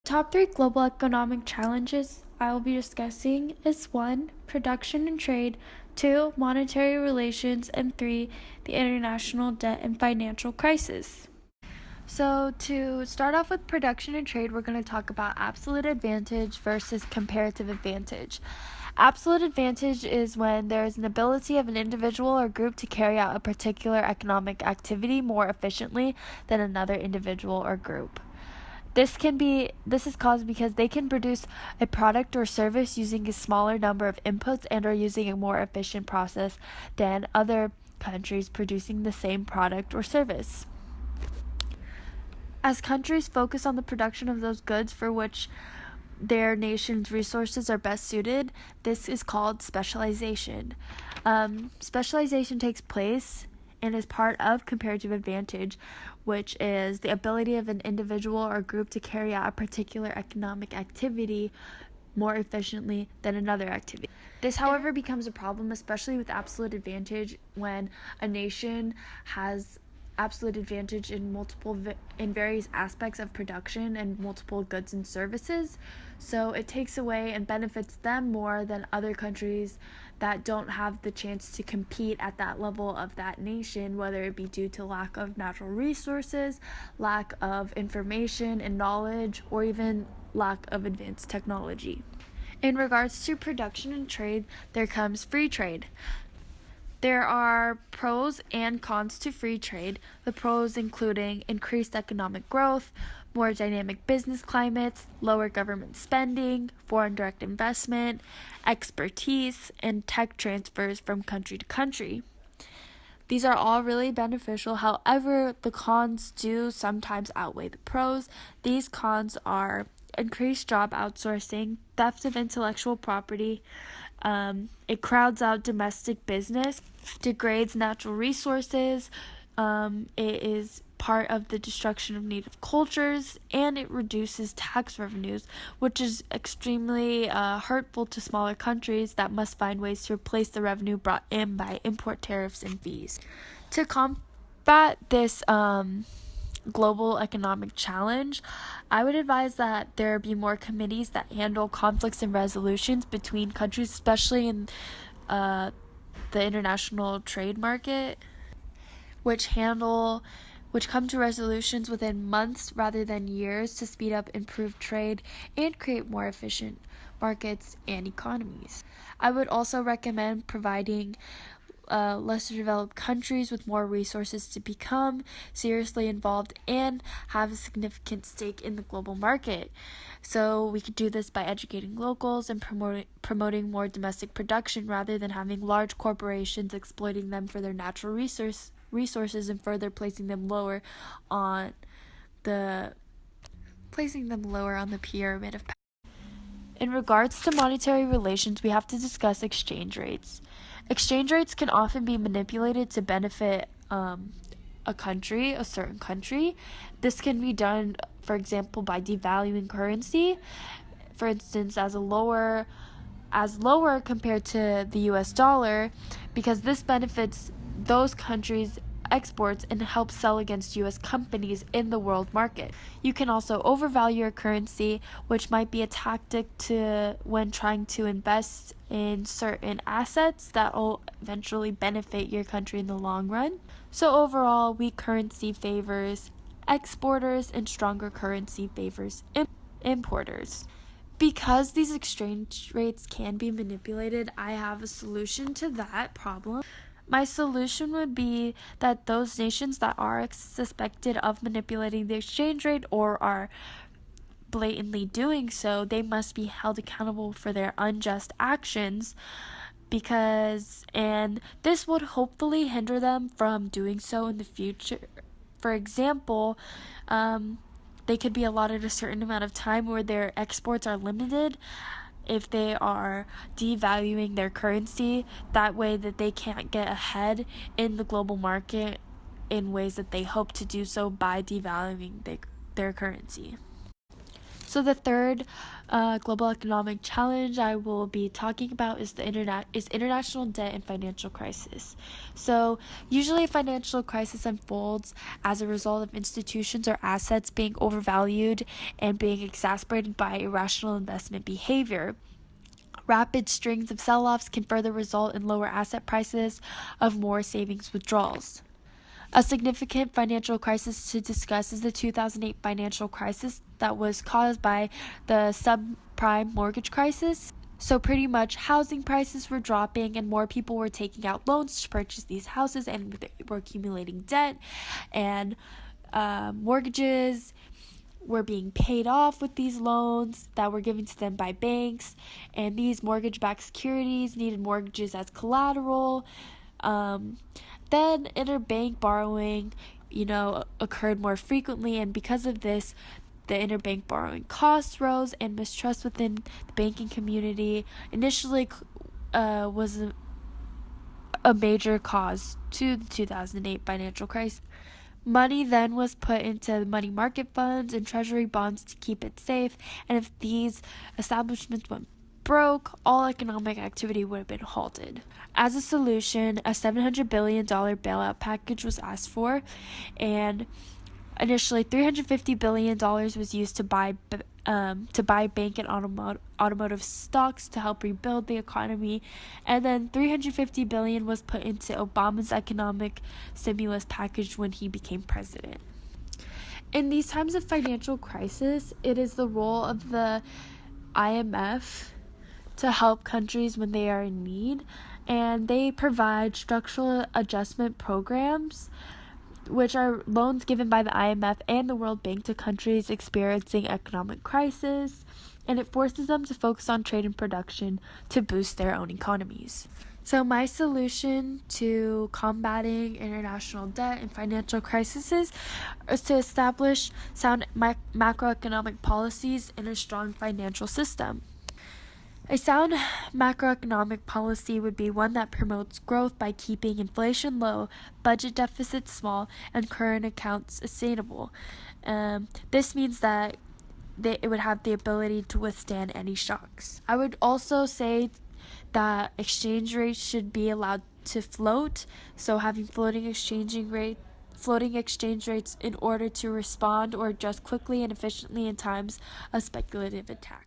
Top three global economic challenges I will be discussing is 1. Production and trade, 2. Monetary relations, and 3. The international debt and financial crisis. So, to start off with production and trade, we're going to talk about absolute advantage versus comparative advantage. Absolute advantage is when there is an ability of an individual or group to carry out a particular economic activity more efficiently than another individual or group. This is caused because they can produce a product or service using a smaller number of inputs and are using a more efficient process than other countries producing the same product or service. As countries focus on the production of those goods for which their nation's resources are best suited, this is called specialization. Specialization takes place and is part of comparative advantage, which is the ability of an individual or group to carry out a particular economic activity more efficiently than another activity. This, however, becomes a problem, especially with absolute advantage, when a nation has absolute advantage in various aspects of production and multiple goods and services. So it takes away and benefits them more than other countries that don't have the chance to compete at that level of that nation, whether it be due to lack of natural resources, lack of information and knowledge, or even lack of advanced technology. In regards to production and trade, there comes free trade. There are pros and cons to free trade, the pros including increased economic growth, more dynamic business climates, lower government spending, foreign direct investment, expertise, and tech transfers from country to country. These are all really beneficial. However, the cons do sometimes outweigh the pros. These cons are increased job outsourcing, theft of intellectual property. It crowds out domestic business, degrades natural resources. It is part of the destruction of native cultures, and it reduces tax revenues, which is extremely hurtful to smaller countries that must find ways to replace the revenue brought in by import tariffs and fees. To combat this global economic challenge, I would advise that there be more committees that handle conflicts and resolutions between countries, especially in the international trade market, which come to resolutions within months rather than years to speed up improved trade and create more efficient markets and economies. I would also recommend providing lesser developed countries with more resources to become seriously involved and have a significant stake in the global market. So we could do this by educating locals and promoting more domestic production rather than having large corporations exploiting them for their natural resources and further placing them lower on the pyramid of power. In regards to monetary relations, we have to discuss exchange rates. Exchange rates can often be manipulated to benefit a certain country. This can be done, for example, by devaluing currency, for instance, as lower compared to the US dollar, because this benefits those countries' exports and helps sell against U.S. companies in the world market. You can also overvalue your currency, which might be a tactic when trying to invest in certain assets that will eventually benefit your country in the long run. So overall, weak currency favors exporters and stronger currency favors importers. Because these exchange rates can be manipulated, I have a solution to that problem. My solution would be that those nations that are suspected of manipulating the exchange rate or are blatantly doing so, they must be held accountable for their unjust actions, and this would hopefully hinder them from doing so in the future. For example, they could be allotted a certain amount of time where their exports are limited if they are devaluing their currency, that way that they can't get ahead in the global market in ways that they hope to do so by devaluing their currency. So the third global economic challenge I will be talking about is international debt and financial crisis. So usually a financial crisis unfolds as a result of institutions or assets being overvalued and being exacerbated by irrational investment behavior. Rapid strings of sell-offs can further result in lower asset prices of more savings withdrawals. A significant financial crisis to discuss is the 2008 financial crisis that was caused by the subprime mortgage crisis. So, pretty much, housing prices were dropping, and more people were taking out loans to purchase these houses, and they were accumulating debt, and mortgages were being paid off with these loans that were given to them by banks, and these mortgage-backed securities needed mortgages as collateral. Then interbank borrowing, occurred more frequently, and because of this, the interbank borrowing costs rose, and mistrust within the banking community initially was a major cause to the 2008 financial crisis. Money then was put into money market funds and treasury bonds to keep it safe, and if these establishments went broke, all economic activity would have been halted. As a solution, a $700 billion bailout package was asked for, and initially $350 billion was used to buy bank and automotive stocks to help rebuild the economy, and then $350 billion was put into Obama's economic stimulus package when he became president. In these times of financial crisis, it is the role of the IMF to help countries when they are in need, and they provide structural adjustment programs, which are loans given by the IMF and the World Bank to countries experiencing economic crisis, and it forces them to focus on trade and production to boost their own economies. So my solution to combating international debt and financial crises is to establish sound macroeconomic policies and a strong financial system. A sound macroeconomic policy would be one that promotes growth by keeping inflation low, budget deficits small, and current accounts sustainable. This means that it would have the ability to withstand any shocks. I would also say that exchange rates should be allowed to float, so having floating exchange rates in order to respond or adjust quickly and efficiently in times of speculative attack.